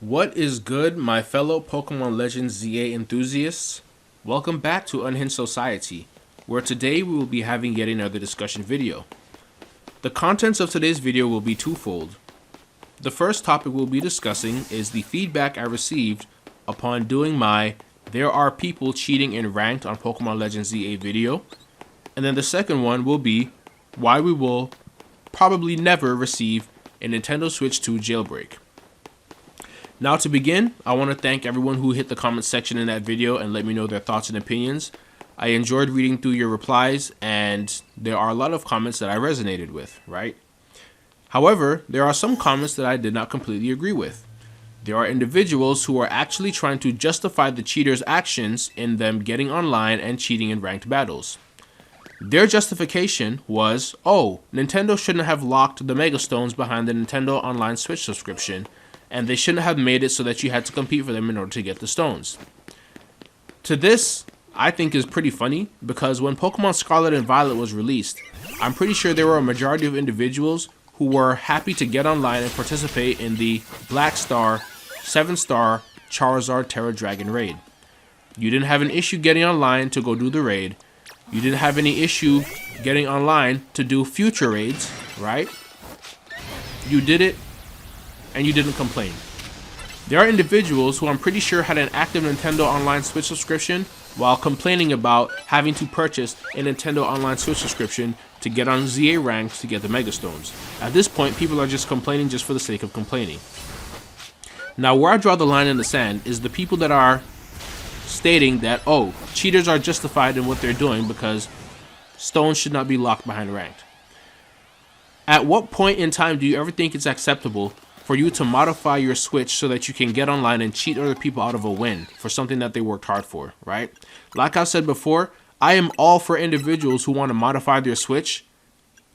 What is good, my fellow Pokemon Legends ZA enthusiasts? Welcome back to UnhingedSociety, where today we will be having yet another discussion video. The contents of today's video will be twofold. The first topic we'll be discussing is the feedback I received upon doing my "There are people cheating in ranked on Pokemon Legends ZA" video. And then the second one will be why we will probably never receive a Nintendo Switch 2 jailbreak. Now to begin, I want to thank everyone who hit the comment section in that video and let me know their thoughts and opinions. I enjoyed reading through your replies, and there are a lot of comments that I resonated with, right? However, there are some comments that I did not completely agree with. There are individuals who are actually trying to justify the cheaters' actions in them getting online and cheating in ranked battles. Their justification was, oh, Nintendo shouldn't have locked the Mega Stones behind the Nintendo Online Switch subscription, and they shouldn't have made it so that you had to compete for them in order to get the stones. To this, I think is pretty funny, because when Pokemon Scarlet and Violet was released, I'm pretty sure there were a majority of individuals who were happy to get online and participate in the Black Star, 7-star Charizard Terra Dragon raid. You didn't have an issue getting online to go do the raid. You didn't have any issue getting online to do future raids, right? You did it, and you didn't complain. There are individuals who I'm pretty sure had an active Nintendo Online Switch subscription while complaining about having to purchase a Nintendo Online Switch subscription to get on ZA ranks to get the Mega Stones. At this point, people are just complaining just for the sake of complaining. Now, where I draw the line in the sand is the people that are stating that, oh, cheaters are justified in what they're doing because stones should not be locked behind ranked. At what point in time do you ever think it's acceptable for you to modify your Switch so that you can get online and cheat other people out of a win for something that they worked hard for, right? Like I said before, I am all for individuals who want to modify their Switch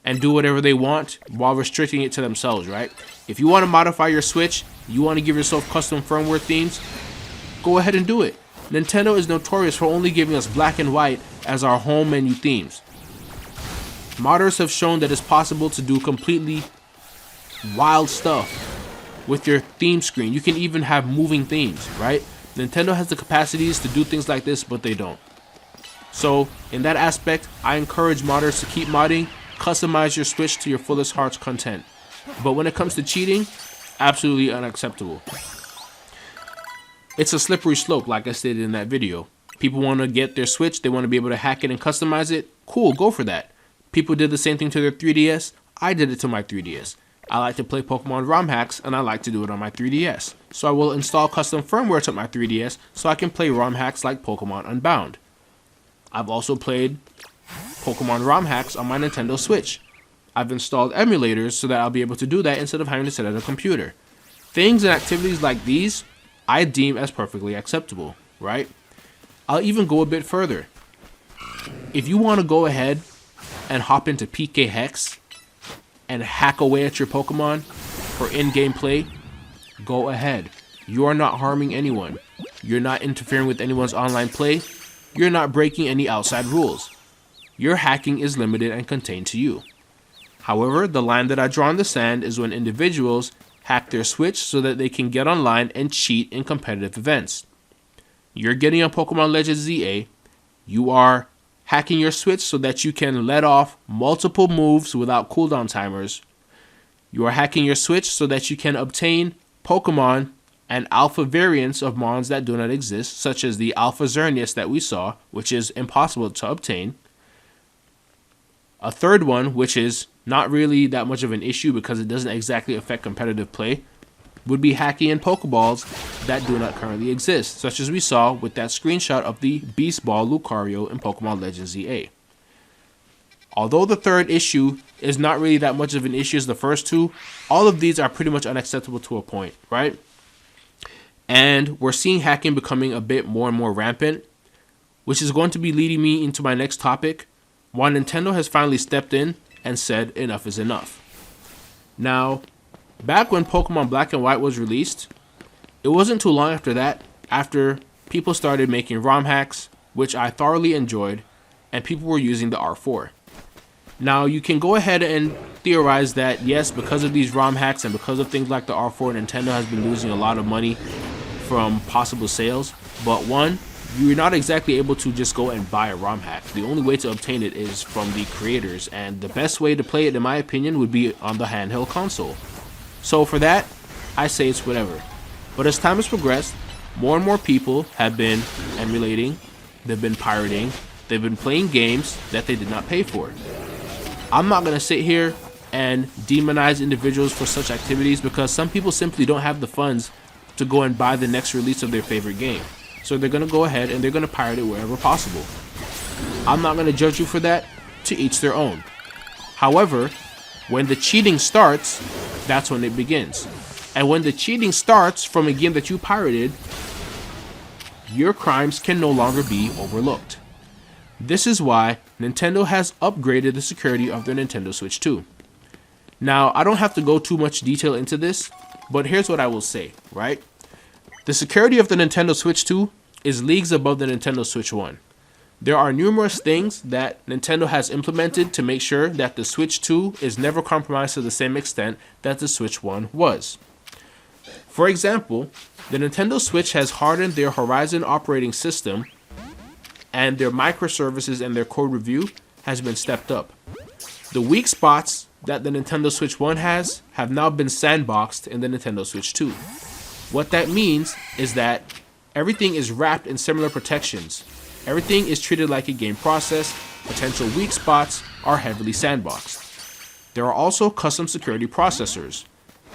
and do whatever they want while restricting it to themselves, right? If you want to modify your Switch, you want to give yourself custom firmware themes, go ahead and do it. Nintendo is notorious for only giving us black and white as our home menu themes. Modders have shown that it's possible to do completely wild stuff with your theme screen. You can even have moving themes, right? Nintendo has the capacities to do things like this, but they don't. So in that aspect, I encourage modders to keep modding, customize your Switch to your fullest heart's content. But when it comes to cheating, absolutely unacceptable. It's a slippery slope, like I stated in that video. People want to get their Switch, they want to be able to hack it and customize it. Cool, go for that. People did the same thing to their 3DS. I did it to my 3DS. I like to play Pokemon ROM hacks, and I like to do it on my 3DS. So I will install custom firmware to my 3DS so I can play ROM hacks like Pokemon Unbound. I've also played Pokemon ROM hacks on my Nintendo Switch. I've installed emulators so that I'll be able to do that instead of having to sit at a computer. Things and activities like these, I deem as perfectly acceptable, right? I'll even go a bit further. If you want to go ahead and hop into PK Hex and hack away at your Pokemon for in-game play, go ahead. You are not harming anyone. You're not interfering with anyone's online play. You're not breaking any outside rules. Your hacking is limited and contained to you. However, the line that I draw in the sand is when individuals hack their Switch so that they can get online and cheat in competitive events. You're getting on Pokemon Legends ZA. You are hacking your Switch so that you can let off multiple moves without cooldown timers. You are hacking your Switch so that you can obtain Pokemon and alpha variants of Mons that do not exist, such as the Alpha Xerneas that we saw, which is impossible to obtain. A third one, which is not really that much of an issue because it doesn't exactly affect competitive play, would be hacking in Pokeballs that do not currently exist, such as we saw with that screenshot of the Beast Ball Lucario in Pokemon Legends ZA. Although the third issue is not really that much of an issue as the first two, all of these are pretty much unacceptable to a point, right? And we're seeing hacking becoming a bit more and more rampant, which is going to be leading me into my next topic, why Nintendo has finally stepped in and said enough is enough. Now, back when Pokemon Black and White was released, it wasn't too long after that, after people started making ROM hacks, which I thoroughly enjoyed, and people were using the R4. Now, you can go ahead and theorize that yes, because of these ROM hacks and because of things like the R4, Nintendo has been losing a lot of money from possible sales. But one, you're not exactly able to just go and buy a ROM hack. The only way to obtain it is from the creators, and the best way to play it, in my opinion, would be on the handheld console. So for that, I say it's whatever. But as time has progressed, more and more people have been emulating, they've been pirating, they've been playing games that they did not pay for. I'm not going to sit here and demonize individuals for such activities, because some people simply don't have the funds to go and buy the next release of their favorite game. So they're going to go ahead and they're going to pirate it wherever possible. I'm not going to judge you for that. To each their own. However, when the cheating starts, that's when it begins. And when the cheating starts from a game that you pirated, your crimes can no longer be overlooked. This is why Nintendo has upgraded the security of their Nintendo Switch 2. Now, I don't have to go too much detail into this, but here's what I will say, right? The security of the Nintendo Switch 2 is leagues above the Nintendo Switch 1. There are numerous things that Nintendo has implemented to make sure that the Switch 2 is never compromised to the same extent that the Switch 1 was. For example, the Nintendo Switch has hardened their Horizon operating system, and their microservices and their code review has been stepped up. The weak spots that the Nintendo Switch 1 has have now been sandboxed in the Nintendo Switch 2. What that means is that everything is wrapped in similar protections. Everything is treated like a game process. Potential weak spots are heavily sandboxed. There are also custom security processors.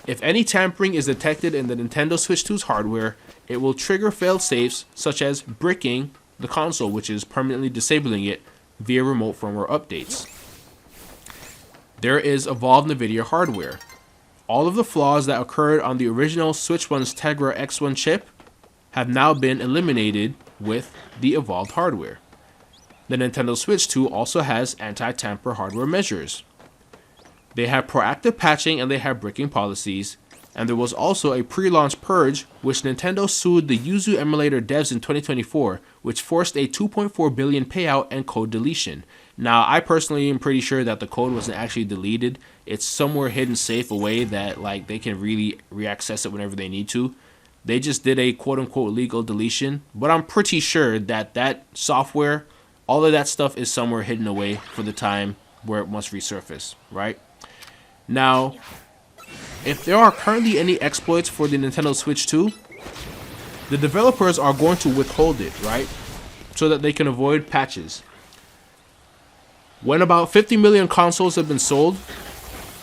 If any tampering is detected in the Nintendo Switch 2's hardware, it will trigger failed safes such as bricking the console, which is permanently disabling it via remote firmware updates. There is evolved NVIDIA hardware. All of the flaws that occurred on the original Switch 1's Tegra X1 chip have now been eliminated with the evolved hardware. The Nintendo Switch 2 also has anti-tamper hardware measures. They have proactive patching and they have bricking policies, and there was also a pre-launch purge which Nintendo sued the Yuzu emulator devs in 2024, which forced a $2.4 billion payout and code deletion. Now, I personally am pretty sure that the code wasn't actually deleted. It's somewhere hidden safe away that they can really reaccess it whenever they need to. They just did a quote-unquote legal deletion, but I'm pretty sure that that software, all of that stuff is somewhere hidden away for the time where it must resurface, right? Now, if there are currently any exploits for the Nintendo Switch 2, the developers are going to withhold it, right? So that they can avoid patches. When about 50 million consoles have been sold,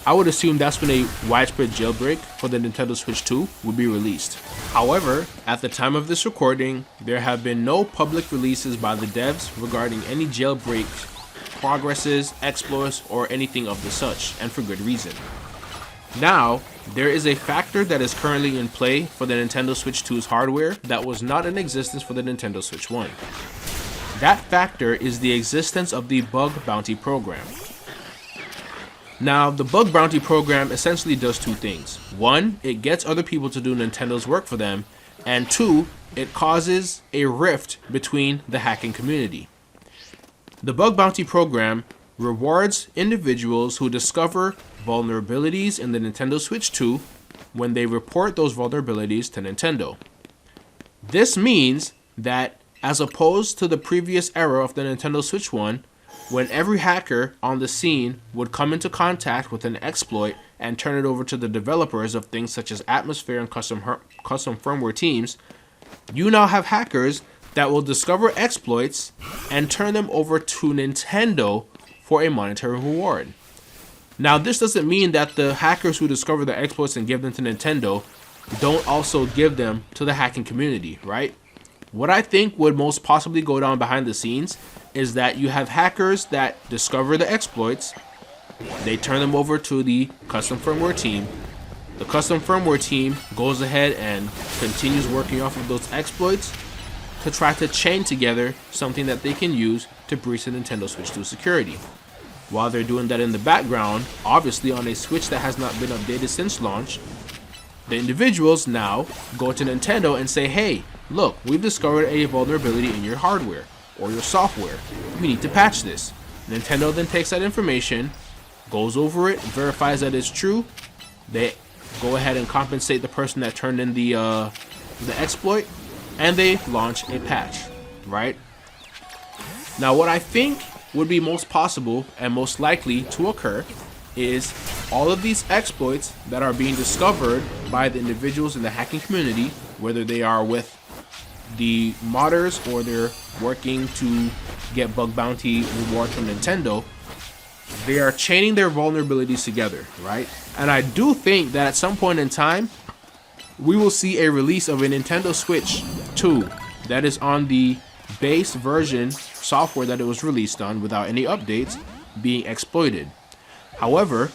I would assume that's when a widespread jailbreak for the Nintendo Switch 2 will be released. However, at the time of this recording, there have been no public releases by the devs regarding any jailbreak progresses, exploits, or anything of the such, and for good reason. Now, there is a factor that is currently in play for the Nintendo Switch 2's hardware that was not in existence for the Nintendo Switch 1. That factor is the existence of the bug bounty program. Now, the bug bounty program essentially does two things. One, it gets other people to do Nintendo's work for them, and two, it causes a rift between the hacking community. The bug bounty program rewards individuals who discover vulnerabilities in the Nintendo Switch 2 when they report those vulnerabilities to Nintendo. This means that, as opposed to the previous era of the Nintendo Switch 1, when every hacker on the scene would come into contact with an exploit and turn it over to the developers of things such as Atmosphere and custom firmware teams, you now have hackers that will discover exploits and turn them over to Nintendo for a monetary reward. Now, this doesn't mean that the hackers who discover the exploits and give them to Nintendo don't also give them to the hacking community, right? What I think would most possibly go down behind the scenes is that you have hackers that discover the exploits, they turn them over to the custom firmware team. The custom firmware team goes ahead and continues working off of those exploits to try to chain together something that they can use to breach the Nintendo Switch 2 security. While they're doing that in the background, obviously on a Switch that has not been updated since launch, the individuals now go to Nintendo and say, hey, look, we've discovered a vulnerability in your hardware or your software. We need to patch this. Nintendo then takes that information, goes over it, verifies that it's true. They go ahead and compensate the person that turned in the exploit, and they launch a patch, right? Now, what I think would be most possible and most likely to occur is all of these exploits that are being discovered by the individuals in the hacking community, whether they are with the modders or they're working to get bug bounty rewards from Nintendo, they are chaining their vulnerabilities together, right? And I do think that at some point in time, we will see a release of a Nintendo Switch 2 that is on the base version software that it was released on without any updates being exploited. However,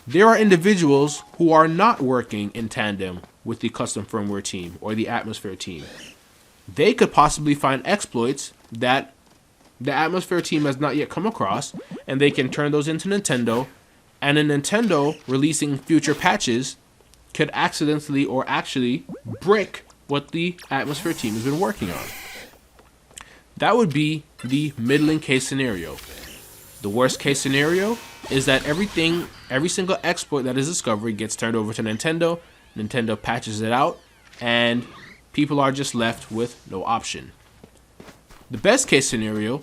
there are individuals who are not working in tandem with the custom firmware team or the Atmosphere team. They could possibly find exploits that the Atmosphere team has not yet come across, and they can turn those into Nintendo, and a Nintendo releasing future patches could accidentally or actually brick what the Atmosphere team has been working on. That would be the middling case scenario. The worst case scenario is that every single exploit that is discovered gets turned over to Nintendo. Nintendo patches it out, and people are just left with no option. The best case scenario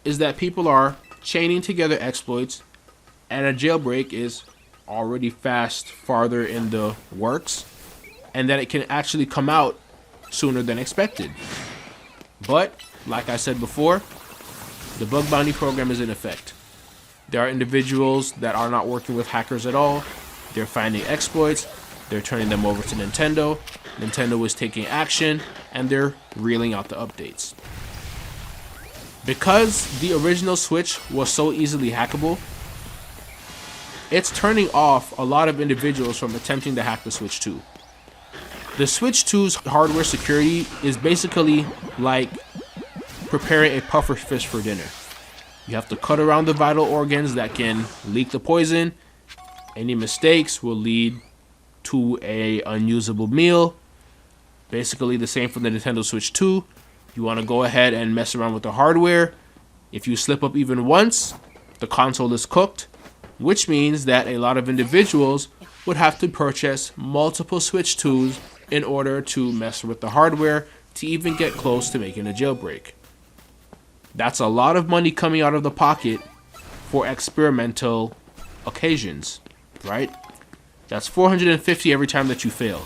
is that people are chaining together exploits, and a jailbreak is already farther in the works, and that it can actually come out sooner than expected. But, like I said before, the bug bounty program is in effect. There are individuals that are not working with hackers at all. They're finding exploits, they're turning them over to Nintendo. Nintendo is taking action, and they're reeling out the updates. Because the original Switch was so easily hackable, it's turning off a lot of individuals from attempting to hack the Switch 2. The Switch 2's hardware security is basically like preparing a puffer fish for dinner. You have to cut around the vital organs that can leak the poison. Any mistakes will lead to a unusable meal. Basically the same for the Nintendo Switch 2. You want to go ahead and mess around with the hardware. If you slip up even once, the console is cooked, which means that a lot of individuals would have to purchase multiple Switch 2s in order to mess with the hardware to even get close to making a jailbreak. That's a lot of money coming out of the pocket for experimental occasions, right? That's $450 every time that you fail.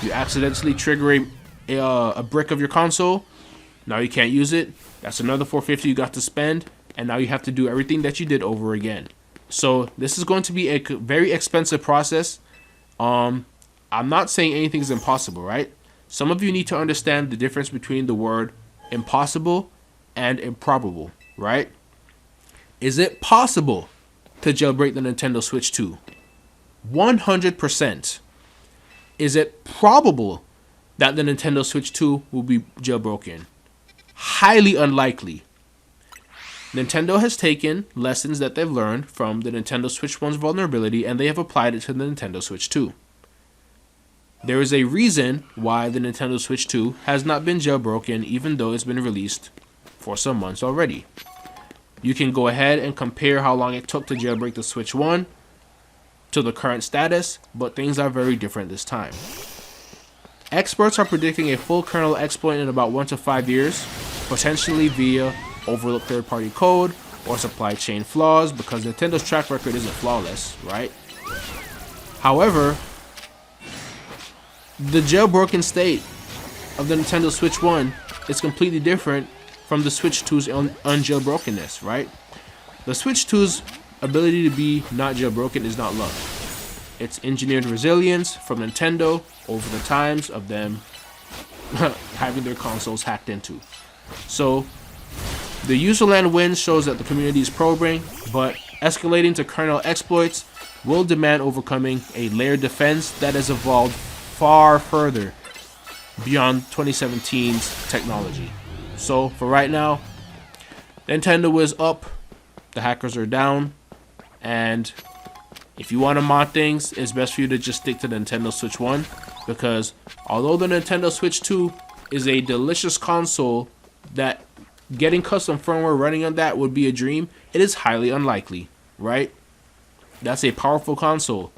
You accidentally trigger a brick of your console, now you can't use it. That's another $450 you got to spend, and now you have to do everything that you did over again. So this is going to be a very expensive process. I'm not saying anything is impossible, right? Some of you need to understand the difference between the word impossible and improbable, right? Is it possible to jailbreak the Nintendo Switch 2? 100%. Is it probable that the Nintendo Switch 2 will be jailbroken? Highly unlikely. Nintendo has taken lessons that they've learned from the Nintendo Switch 1's vulnerability, and they have applied it to the Nintendo Switch 2. There is a reason why the Nintendo Switch 2 has not been jailbroken, even though it's been released for some months already. You can go ahead and compare how long it took to jailbreak the Switch 1 to the current status, but things are very different this time. Experts are predicting a full kernel exploit in about 1 to 5 years, potentially via overlooked third-party code or supply chain flaws, because Nintendo's track record isn't flawless, right? However, the jailbroken state of the Nintendo Switch 1 is completely different from the Switch 2's unjailbrokenness, right? The Switch 2's ability to be not jailbroken is not luck. It's engineered resilience from Nintendo over the times of them having their consoles hacked into. So, the userland win shows that the community is probing, but escalating to kernel exploits will demand overcoming a layered defense that has evolved far further beyond 2017's technology. So, for right now, Nintendo is up, the hackers are down, and if you want to mod things, it's best for you to just stick to the Nintendo Switch 1, because although the Nintendo Switch 2 is a delicious console that getting custom firmware running on that would be a dream, it is highly unlikely, right? That's a powerful console.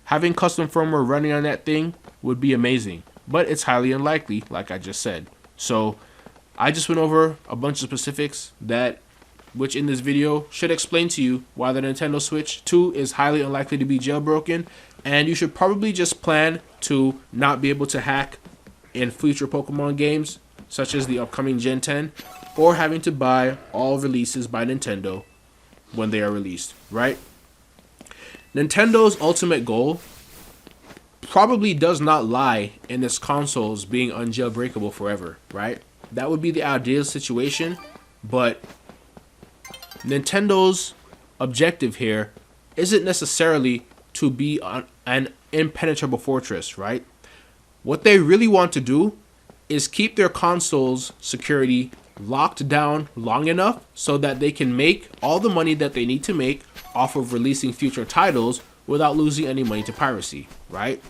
Having custom firmware running on that thing would be amazing, but it's highly unlikely, like I just said. So I just went over a bunch of specifics which in this video should explain to you why the Nintendo Switch 2 is highly unlikely to be jailbroken, and you should probably just plan to not be able to hack in future Pokemon games, such as the upcoming Gen 10, or having to buy all releases by Nintendo when they are released, right? Nintendo's ultimate goal probably does not lie in its consoles being unjailbreakable forever, right? That would be the ideal situation, but Nintendo's objective here isn't necessarily to be an impenetrable fortress, right? What they really want to do is keep their consoles' security locked down long enough so that they can make all the money that they need to make off of releasing future titles without losing any money to piracy, right?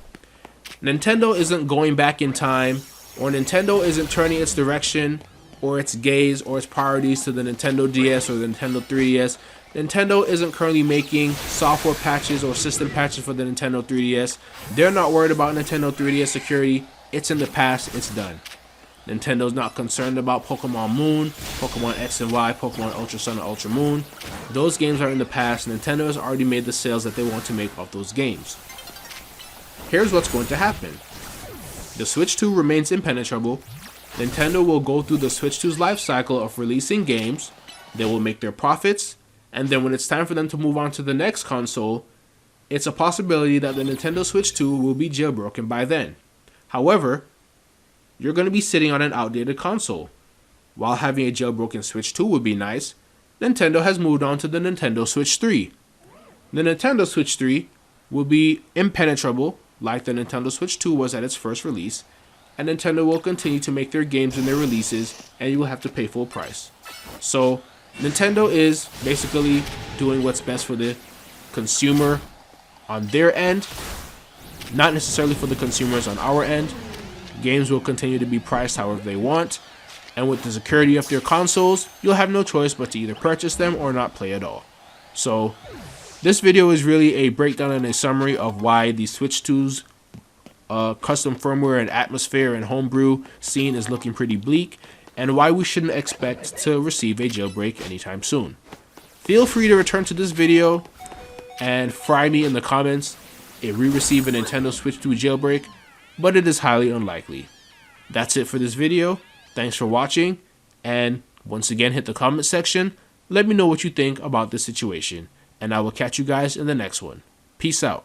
Nintendo isn't going back in time, or Nintendo isn't turning its direction or its gaze or its priorities to the Nintendo DS or the Nintendo 3DS. Nintendo isn't currently making software patches or system patches for the Nintendo 3DS. They're not worried about Nintendo 3DS security. It's in the past. It's done. Nintendo's not concerned about Pokemon Moon, Pokemon X and Y, Pokemon Ultra Sun and Ultra Moon. Those games are in the past. Nintendo has already made the sales that they want to make off those games. Here's what's going to happen. The Switch 2 remains impenetrable. Nintendo will go through the Switch 2's life cycle of releasing games. They will make their profits, and then when it's time for them to move on to the next console, it's a possibility that the Nintendo Switch 2 will be jailbroken by then. However, you're going to be sitting on an outdated console. While having a jailbroken Switch 2 would be nice, Nintendo has moved on to the Nintendo Switch 3. The Nintendo Switch 3 will be impenetrable like the Nintendo Switch 2 was at its first release, and Nintendo will continue to make their games and their releases, and you will have to pay full price. So Nintendo is basically doing what's best for the consumer on their end, not necessarily for the consumers on our end. Games will continue to be priced however they want, and with the security of their consoles, you'll have no choice but to either purchase them or not play at all. So this video is really a breakdown and a summary of why the Switch 2's custom firmware and atmosphere and homebrew scene is looking pretty bleak, and why we shouldn't expect to receive a jailbreak anytime soon. Feel free to return to this video and fry me in the comments if we receive a Nintendo Switch 2 jailbreak, but it is highly unlikely. That's it for this video. Thanks for watching, and once again hit the comment section. Let me know what you think about this situation, and I will catch you guys in the next one. Peace out.